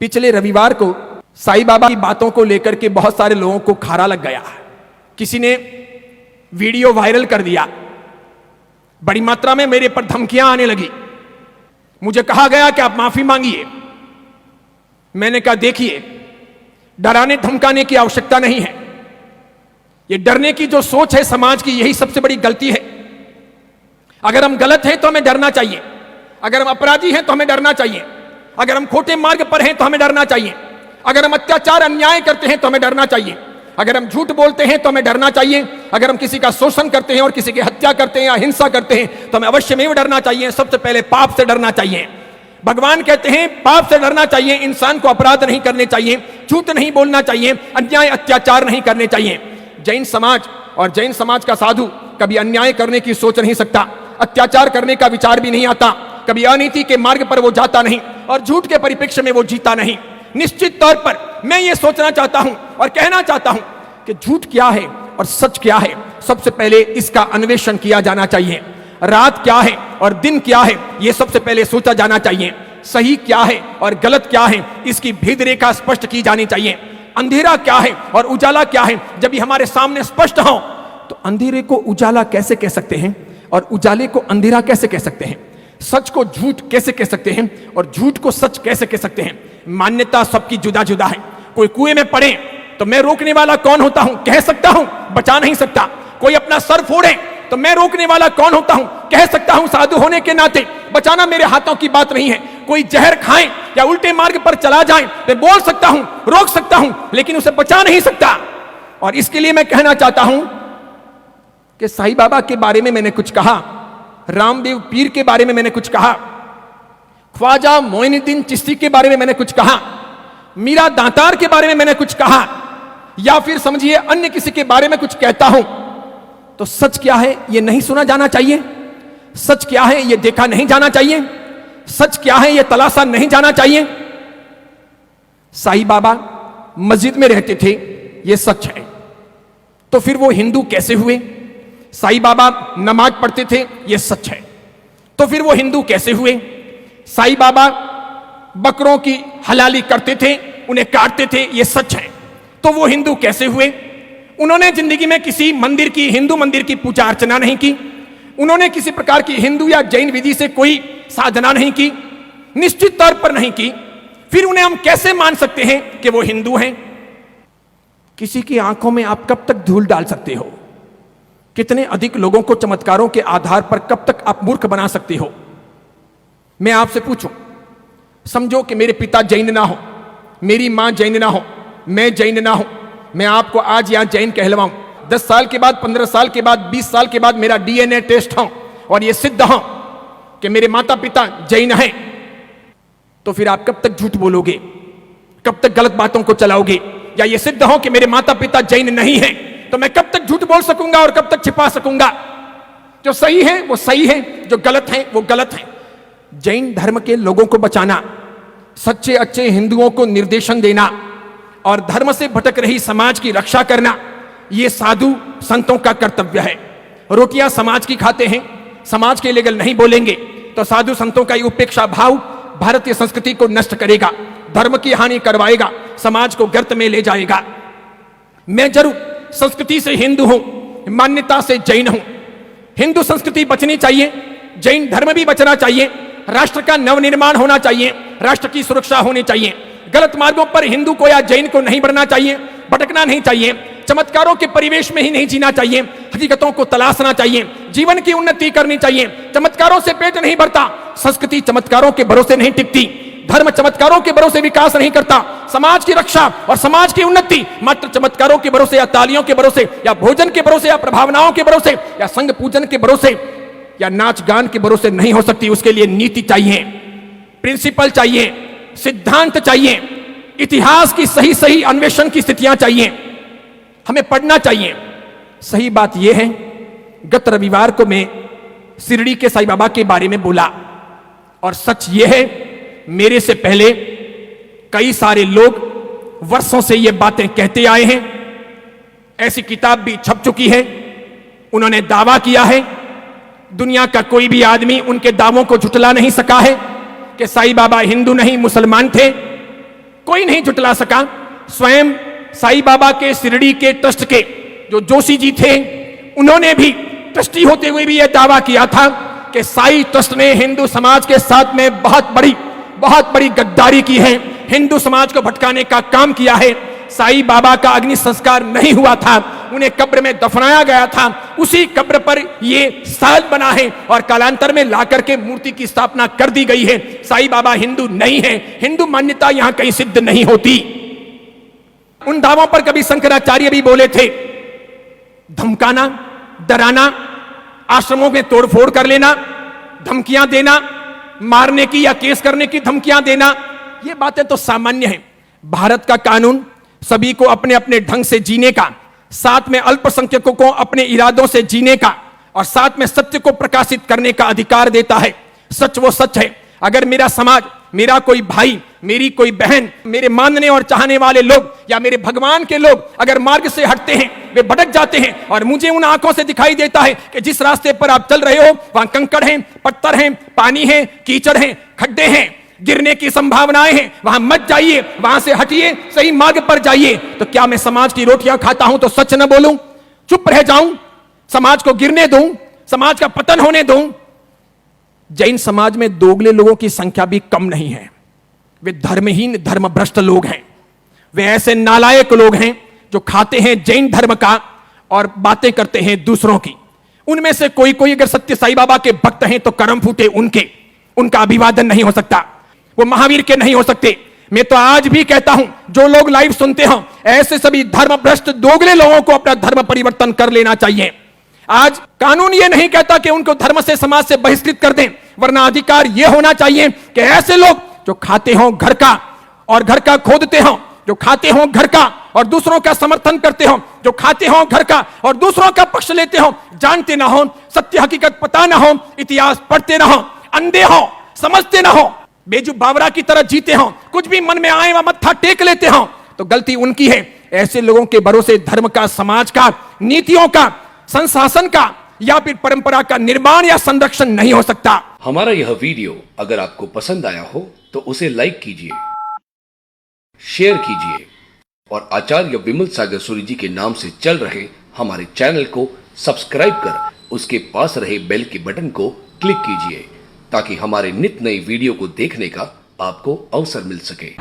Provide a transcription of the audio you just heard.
पिछले रविवार को साईं बाबा की बातों को लेकर के बहुत सारे लोगों को खारा लग गया। किसी ने वीडियो वायरल कर दिया, बड़ी मात्रा में मेरे पर धमकियां आने लगी। मुझे कहा गया कि आप माफी मांगिए। मैंने कहा देखिए, डराने धमकाने की आवश्यकता नहीं है। ये डरने की जो सोच है समाज की, यही सबसे बड़ी गलती है। अगर हम गलत हैं तो हमें डरना चाहिए, अगर हम अपराधी हैं तो हमें डरना चाहिए, अगर हम खोटे मार्ग पर हैं तो हमें डरना चाहिए, अगर हम अत्याचार अन्याय करते हैं तो हमें डरना चाहिए, अगर हम झूठ बोलते हैं तो हमें डरना चाहिए, अगर हम किसी का शोषण करते हैं और किसी की हत्या करते हैं या हिंसा करते हैं तो हमें अवश्य में डरना चाहिए। सबसे पहले पाप से डरना चाहिए। भगवान कहते हैं पाप से डरना चाहिए, इंसान को अपराध नहीं करने चाहिए, झूठ नहीं बोलना चाहिए, अन्याय अत्याचार नहीं करने चाहिए। जैन समाज और जैन समाज का साधु कभी अन्याय करने की सोच नहीं सकता, अत्याचार करने का विचार भी नहीं आता, कभी अनीति के मार्ग पर वो जाता नहीं और झूठ के परिप्रेक्ष्य में वो जीता नहीं। निश्चित तौर पर मैं ये सोचना चाहता हूं और कहना चाहता हूं कि झूठ क्या है और सच क्या है, सबसे पहले इसका अन्वेषण किया जाना चाहिए। रात क्या है और दिन क्या है, यह सबसे पहले सोचा जाना चाहिए। सही क्या है और गलत क्या है, इसकी भेद रेखा स्पष्ट की जानी चाहिए। अंधेरा क्या है और उजाला क्या है, जब ये हमारे सामने स्पष्ट हो तो अंधेरे को उजाला कैसे कह सकते हैं और उजाले को अंधेरा कैसे कह सकते हैं, सच को झूठ कैसे कह सकते हैं और झूठ को सच कैसे कह सकते हैं। मान्यता सबकी जुदा जुदा है। कोई कुएं में पड़े तो मैं रोकने वाला कौन होता हूं, कह सकता हूं, बचा नहीं सकता। कोई अपना सर फोड़े तो मैं रोकने वाला कौन होता हूं, कह सकता हूं साधु होने के नाते, बचाना मेरे हाथों की बात नहीं है। कोई जहर खाए या उल्टे मार्ग पर चला जाए मैं बोल सकता हूं, रोक सकता हूं, लेकिन उसे बचा नहीं सकता। और इसके लिए मैं कहना चाहता हूं कि साईं बाबा के बारे में मैंने कुछ कहा, रामदेव पीर के बारे में मैंने कुछ कहा, ख्वाजा मोइनुद्दीन चिश्ती के बारे में मैंने कुछ कहा, मीरा दातार के बारे में मैंने कुछ कहा, या फिर समझिए अन्य किसी के बारे में कुछ कहता हूं तो सच क्या है यह नहीं सुना जाना चाहिए, सच क्या है यह देखा नहीं जाना चाहिए, सच क्या है यह तलाशा नहीं जाना चाहिए। साईं बाबा मस्जिद में रहते थे, यह सच है। तो फिर वो हिंदू कैसे हुए? साईं बाबा नमाज पढ़ते थे, यह सच है। तो फिर वो हिंदू कैसे हुए? साईं बाबा बकरों की हलाली करते थे, उन्हें काटते थे, यह सच है। तो वो हिंदू कैसे हुए? उन्होंने जिंदगी में किसी मंदिर की, हिंदू मंदिर की पूजा अर्चना नहीं की, उन्होंने किसी प्रकार की हिंदू या जैन विधि से कोई साधना नहीं की, निश्चित तौर पर नहीं की। फिर उन्हें हम कैसे मान सकते हैं कि वो हिंदू हैं? किसी की आंखों में आप कब तक धूल डाल सकते हो? कितने अधिक लोगों को चमत्कारों के आधार पर कब तक आप मूर्ख बना सकते हो? मैं आपसे पूछूं, समझो कि मेरे पिता जैन ना हो, मेरी मां जैन ना हो, मैं जैन ना हो, मैं आपको आज यहां जैन कहलवाऊं, 10 साल के बाद, 15 साल के बाद, 20 साल के बाद मेरा डीएनए टेस्ट हो और यह सिद्ध हो कि मेरे माता पिता जैन हैं, तो फिर आप कब तक झूठ बोलोगे, कब तक गलत बातों को चलाओगे? या यह सिद्ध हो कि मेरे माता पिता जैन नहीं हैं, तो मैं कब तक झूठ बोल सकूंगा और कब तक छिपा सकूंगा? जो सही है वो सही है, जो गलत है वो गलत है। जैन धर्म के लोगों को बचाना, सच्चे अच्छे हिंदुओं को निर्देशन देना और धर्म से भटक रही समाज की रक्षा करना, यह साधु संतों का कर्तव्य है। रोटियां समाज की खाते हैं, समाज के लिए अगर नहीं बोलेंगे तो साधु संतों का उपेक्षा भाव भारतीय संस्कृति को नष्ट करेगा, धर्म की हानि करवाएगा, समाज को गर्त में ले जाएगा। मैं जरूर संस्कृति से हिंदू हूं, मान्यता से जैन हूं। हिंदू संस्कृति बचनी चाहिए, जैन धर्म भी बचना चाहिए, राष्ट्र का नवनिर्माण होना चाहिए, राष्ट्र की सुरक्षा होनी चाहिए। गलत मार्गों पर हिंदू को या जैन को नहीं बढ़ना चाहिए, भटकना नहीं चाहिए, चमत्कारों के परिवेश में ही नहीं जीना चाहिए, हकीकतों को तलाशना चाहिए, जीवन की उन्नति करनी चाहिए। चमत्कारों से पेट नहीं भरता, संस्कृति चमत्कारों के भरोसे नहीं टिकती, धर्म चमत्कारों के भरोसे विकास नहीं करता, समाज की रक्षा और समाज की उन्नति मात्र चमत्कारों के भरोसे या तालियों के भरोसे या भोजन के भरोसे या प्रभावनाओं के भरोसे या संघ पूजन के भरोसे या नाच गान के भरोसे नहीं हो सकती। उसके लिए नीति चाहिए, प्रिंसिपल चाहिए, सिद्धांत चाहिए, इतिहास की सही सही अन्वेषण की स्थितियां चाहिए, हमें पढ़ना चाहिए। सही बात यह है, गत रविवार को मैं शिरडी के साईं बाबा के बारे में बोला और सच यह है, मेरे से पहले कई सारे लोग वर्षों से ये बातें कहते आए हैं, ऐसी किताब भी छप चुकी है, उन्होंने दावा किया है, दुनिया का कोई भी आदमी उनके दावों को झुटला नहीं सका है कि साईं बाबा हिंदू नहीं मुसलमान थे। कोई नहीं जुटला सका। स्वयं साईं बाबा के शिरडी के ट्रस्ट के जो जोशी जी थे, उन्होंने भी ट्रस्टी होते हुए भी यह दावा किया था कि साईं ट्रस्ट ने हिंदू समाज के साथ में बहुत बड़ी गद्दारी की है, हिंदू समाज को भटकाने का काम किया है। साईं बाबा का अग्नि संस्कार नहीं हुआ था, उन्हें कब्र में दफनाया गया था, उसी कब्र पर ये साल बना है और कालांतर में लाकर के मूर्ति की स्थापना कर दी गई है। साईं बाबा हिंदू नहीं है, हिंदू मान्यता यहां कहीं सिद्ध नहीं होती। उन दावों पर कभी शंकराचार्य भी बोले थे, धमकाना, डराना, आश्रमों में तोड़फोड़ कर लेना, धमकियां देना, मारने की या केस करने की धमकियां देना, ये बातें तो सामान्य हैं। भारत का कानून सभी को अपने अपने ढंग से जीने का, साथ में अल्पसंख्यकों को अपने इरादों से जीने का और साथ में सत्य को प्रकाशित करने का अधिकार देता है। सच वो सच है। अगर मेरा समाज, मेरा कोई भाई, मेरी कोई बहन, मेरे मानने और चाहने वाले लोग या मेरे भगवान के लोग अगर मार्ग से हटते हैं, वे भटक जाते हैं और मुझे उन आंखों से दिखाई देता है कि जिस रास्ते पर आप चल रहे हो वहां कंकड़ हैं, पत्थर हैं, पानी है, कीचड़ हैं, खड्डे हैं, गिरने की संभावनाएं हैं, वहां मत जाइए, वहां से हटिए, सही मार्ग पर जाइए। तो क्या मैं समाज की रोटियां खाता हूं तो सच न बोलूं, चुप रह जाऊं, समाज को गिरने दूं, समाज का पतन होने दूं? जैन समाज में दोगले लोगों की संख्या भी कम नहीं है। वे धर्महीन, धर्मभ्रष्ट लोग हैं। वे ऐसे नालायक लोग हैं जो खाते हैं जैन धर्म का और बातें करते हैं दूसरों की। उनमें से कोई कोई अगर सत्य साईं बाबा के भक्त हैं तो करम फूटे उनके, उनका अभिवादन नहीं हो सकता, वो महावीर के नहीं हो सकते। मैं तो आज भी कहता हूं, जो लोग लाइव सुनते हो, ऐसे सभी धर्मभ्रष्ट दोगले लोगों को अपना धर्म परिवर्तन कर लेना चाहिए। आज कानून यह नहीं कहता कि उनको धर्म से, समाज से बहिष्कृत कर दें, वरना अधिकार यह होना चाहिए कि ऐसे लोग जो खाते हो घर का और घर का खोदते हो, जो खाते हो घर का और दूसरों का समर्थन करते हो, जो खाते हो घर का और दूसरों का पक्ष लेते हो, जानते ना हो, सत्य हकीकत पता ना हो, इतिहास पढ़ते ना हो, अंधे हो, समझते ना हो, बेजू बावरा की तरह जीते हो, कुछ भी मन में आए वह मत्था टेक लेते हो, तो गलती उनकी है। ऐसे लोगों के भरोसे धर्म का, समाज का, नीतियों का, संशासन का या फिर परंपरा का निर्माण या संरक्षण नहीं हो सकता। हमारा यह वीडियो अगर आपको पसंद आया हो तो उसे लाइक कीजिए, शेयर कीजिए और आचार्य विमल सागर सूरी जी के नाम से चल रहे हमारे चैनल को सब्सक्राइब कर उसके पास रहे बेल के बटन को क्लिक कीजिए ताकि हमारे नित नए वीडियो को देखने का आपको अवसर मिल सके।